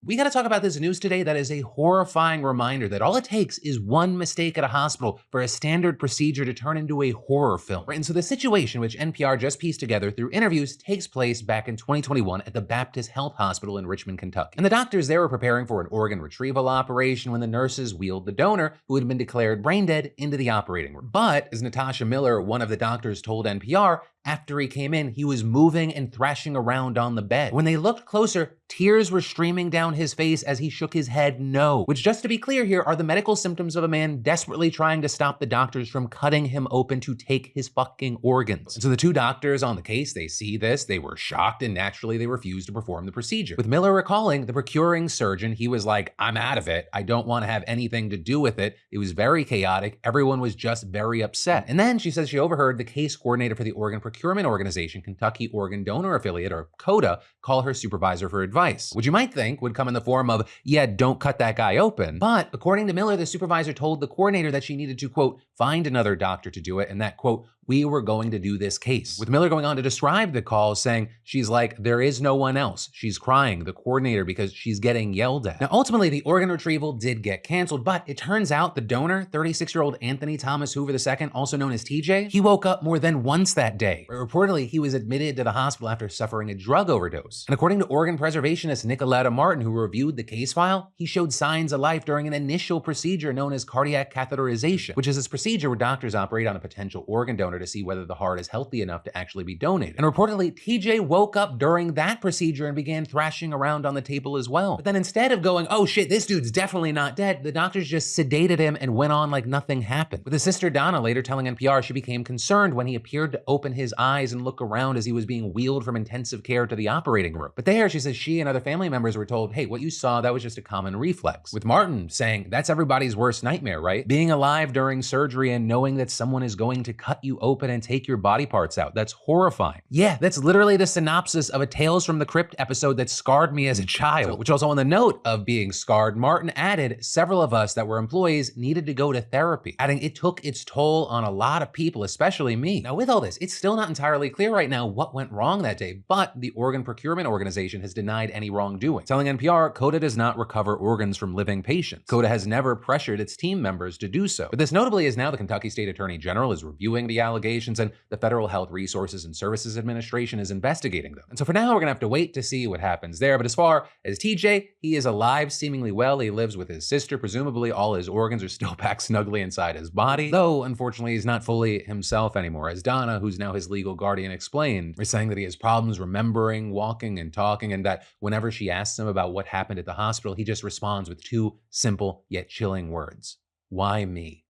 We gotta talk about this news today that is a horrifying reminder that all it takes is one mistake at a hospital for a standard procedure to turn into a horror film. Right? And so the situation, which NPR just pieced together through interviews, takes place back in 2021 at the Baptist Health Hospital in Richmond, Kentucky. And the doctors there were preparing for an organ retrieval operation when the nurses wheeled the donor, who had been declared brain dead, into the operating room. But, as Natasha Miller, one of the doctors, told NPR, after he came in, he was moving and thrashing around on the bed. When they looked closer, tears were streaming down his face as he shook his head no, which, just to be clear here, are the medical symptoms of a man desperately trying to stop the doctors from cutting him open to take his fucking organs. And so the two doctors on the case, they see this, they were shocked, and naturally they refused to perform the procedure. With Miller recalling, the procuring surgeon, he was like, "I'm out of it. I don't want to have anything to do with it." It was very chaotic. Everyone was just very upset. And then she says she overheard the case coordinator for the organ procurement organization, Kentucky Organ Donor Affiliate, or CODA, call her supervisor for advice, which you might think would come in the form of, yeah, don't cut that guy open. But according to Miller, the supervisor told the coordinator that she needed to, quote, find another doctor to do it, and that, quote, we were going to do this case. With Miller going on to describe the call, saying she's like, there is no one else. She's crying, the coordinator, because she's getting yelled at. Now, ultimately, the organ retrieval did get canceled, but it turns out the donor, 36-year-old Anthony Thomas Hoover II, also known as TJ, he woke up more than once that day. Reportedly, he was admitted to the hospital after suffering a drug overdose. And according to organ preservationist Nicoletta Martin, who reviewed the case file, he showed signs of life during an initial procedure known as cardiac catheterization, which is this procedure where doctors operate on a potential organ donor to see whether the heart is healthy enough to actually be donated. And reportedly, TJ woke up during that procedure and began thrashing around on the table as well. But then instead of going, oh shit, this dude's definitely not dead, the doctors just sedated him and went on like nothing happened. With his sister Donna later telling NPR she became concerned when he appeared to open his eyes and look around as he was being wheeled from intensive care to the operating room. But there, she says she and other family members were told, hey, what you saw, that was just a common reflex. With Martin saying, that's everybody's worst nightmare, right? Being alive during surgery and knowing that someone is going to cut you open and take your body parts out. That's horrifying. Yeah, that's literally the synopsis of a Tales from the Crypt episode that scarred me as a child. Which also, on the note of being scarred, Martin added several of us that were employees needed to go to therapy, adding it took its toll on a lot of people, especially me. Now, with all this, it's still not entirely clear right now what went wrong that day, but the organ procurement organization has denied any wrongdoing, telling NPR CODA does not recover organs from living patients. CODA has never pressured its team members to do so. But this notably is now the Kentucky State Attorney General is reviewing the allegations, and the Federal Health Resources and Services Administration is investigating them. And so for now, we're gonna have to wait to see what happens there. But as far as TJ, he is alive, seemingly well. He lives with his sister. Presumably all his organs are still packed snugly inside his body, though unfortunately he's not fully himself anymore. As Donna, who's now his legal guardian, explained, is saying that he has problems remembering, walking, and talking, and that whenever she asks him about what happened at the hospital, he just responds with two simple yet chilling words. Why me?